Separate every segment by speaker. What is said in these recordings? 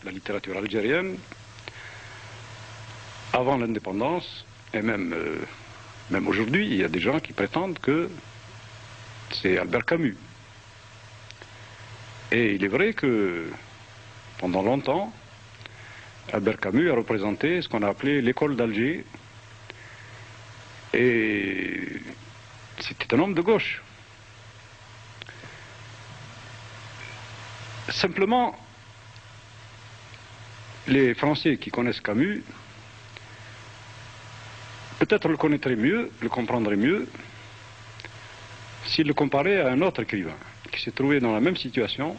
Speaker 1: la littérature algérienne avant l'indépendance, et même aujourd'hui, il y a des gens qui prétendent que c'est Albert Camus. Et il est vrai que pendant longtemps, Albert Camus a représenté ce qu'on a appelé l'école d'Alger, et c'était un homme de gauche. Simplement, les Français qui connaissent Camus, peut-être le connaîtraient mieux, le comprendraient mieux, s'ils le comparaient à un autre écrivain qui s'est trouvé dans la même situation,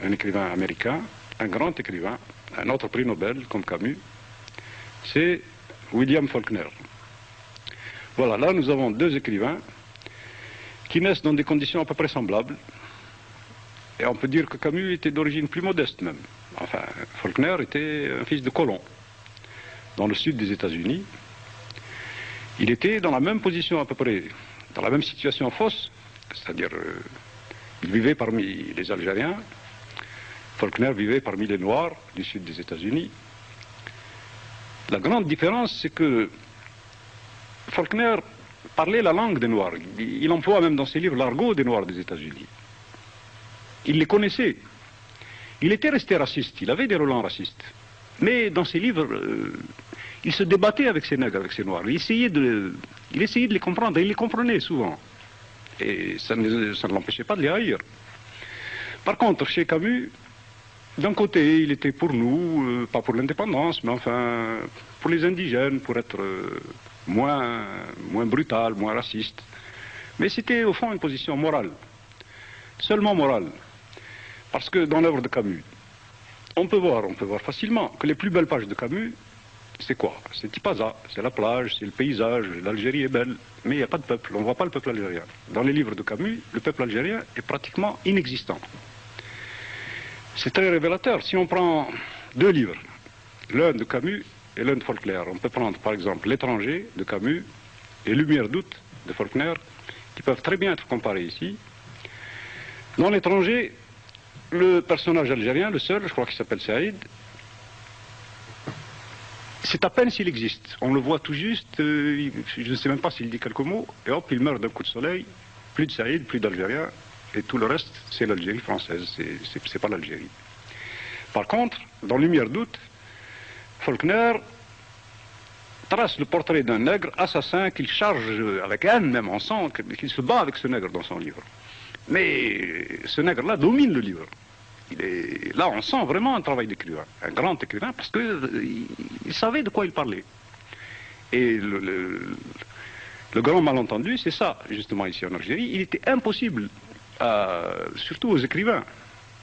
Speaker 1: un écrivain américain, un grand écrivain, un autre prix Nobel comme Camus, c'est William Faulkner. Voilà, là nous avons deux écrivains qui naissent dans des conditions à peu près semblables, et on peut dire que Camus était d'origine plus modeste même. Enfin, Faulkner était un fils de colon dans le sud des États-Unis. Il était dans la même position à peu près, dans la même situation fausse, c'est-à-dire il vivait parmi les Algériens, Faulkner vivait parmi les Noirs du sud des États-Unis. La grande différence, c'est que Faulkner parlait la langue des Noirs. Il emploie même dans ses livres l'argot des Noirs des États-Unis. Il les connaissait. Il était resté raciste, il avait des relents racistes. Mais dans ses livres, il se débattait avec ces nègres, avec ces Noirs. Il essayait de les comprendre, et il les comprenait souvent. Et ça ne l'empêchait pas de les haïr. Par contre, chez Camus, d'un côté, il était pour nous, pas pour l'indépendance, mais enfin, pour les indigènes, pour être moins brutal, moins raciste. Mais c'était au fond une position morale, seulement morale. Parce que dans l'œuvre de Camus, on peut voir facilement que les plus belles pages de Camus, c'est quoi? C'est Tipaza, c'est la plage, c'est le paysage, l'Algérie est belle, mais il n'y a pas de peuple, on ne voit pas le peuple algérien. Dans les livres de Camus, le peuple algérien est pratiquement inexistant. C'est très révélateur. Si on prend deux livres, l'un de Camus et l'un de Faulkner, on peut prendre par exemple L'étranger de Camus et Lumière d'août de Faulkner, qui peuvent très bien être comparés ici. Dans L'étranger, le personnage algérien, le seul, je crois qu'il s'appelle Saïd, c'est à peine s'il existe. On le voit tout juste, je ne sais même pas s'il dit quelques mots, et hop, il meurt d'un coup de soleil, plus de Saïd, plus d'Algériens, et tout le reste, c'est l'Algérie française, c'est pas l'Algérie. Par contre, dans Lumière d'août, Faulkner trace le portrait d'un nègre assassin qu'il charge avec haine même en sang, qu'il se bat avec ce nègre dans son livre. Mais ce nègre-là domine le livre. Là, on sent vraiment un travail d'écrivain, un grand écrivain, parce qu'il savait de quoi il parlait. Et le grand malentendu, c'est ça, justement, ici en Algérie. Il était impossible, surtout aux écrivains,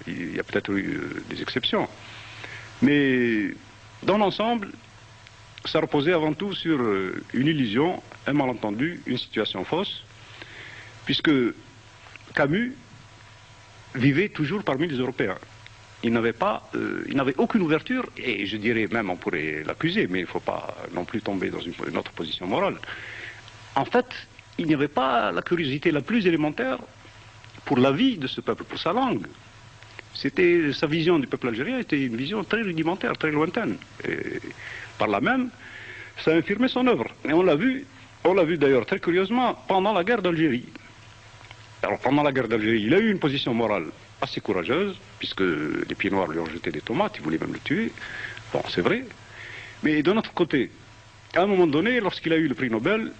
Speaker 1: il y a peut-être eu des exceptions, mais dans l'ensemble, ça reposait avant tout sur une illusion, un malentendu, une situation fausse, puisque Camus vivait toujours parmi les Européens. Il n'avait aucune ouverture, et je dirais même on pourrait l'accuser, mais il ne faut pas non plus tomber dans une autre position morale. En fait, il n'y avait pas la curiosité la plus élémentaire pour la vie de ce peuple, pour sa langue. Sa vision du peuple algérien était une vision très rudimentaire, très lointaine. Et par là même, ça a infirmé son œuvre. Et on l'a vu d'ailleurs très curieusement pendant la guerre d'Algérie. Alors pendant la guerre d'Algérie, il a eu une position morale assez courageuse, puisque les pieds noirs lui ont jeté des tomates, ils voulaient même le tuer. Bon, c'est vrai. Mais de notre côté, à un moment donné, lorsqu'il a eu le prix Nobel,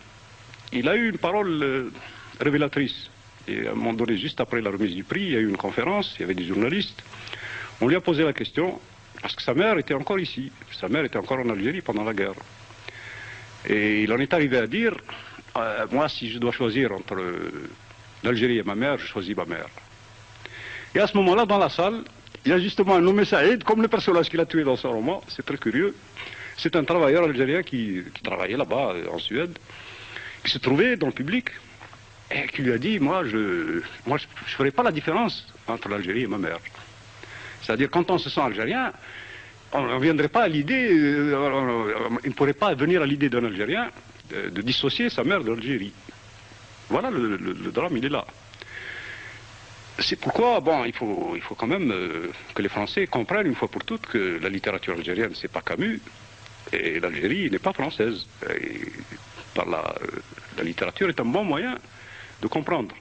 Speaker 1: il a eu une parole révélatrice. Et à un moment donné, juste après la remise du prix, il y a eu une conférence, il y avait des journalistes. On lui a posé la question, parce que sa mère était encore ici. Sa mère était encore en Algérie pendant la guerre. Et il en est arrivé à dire, moi, si je dois choisir entre l'Algérie et ma mère, je choisis ma mère. Et à ce moment-là, dans la salle, il y a justement un nommé Saïd, comme le personnage qu'il a tué dans son roman, c'est très curieux. C'est un travailleur algérien qui travaillait là-bas, en Suède, qui se trouvait dans le public, et qui lui a dit, moi, je ferai pas la différence entre l'Algérie et ma mère. C'est-à-dire, quand on se sent algérien, on ne viendrait pas à l'idée, il ne pourrait pas venir à l'idée d'un Algérien de dissocier sa mère de l'Algérie. Voilà le drame, il est là. C'est pourquoi, bon, il faut quand même que les Français comprennent une fois pour toutes que la littérature algérienne, c'est pas Camus, et l'Algérie n'est pas française. Et la littérature est un bon moyen de comprendre.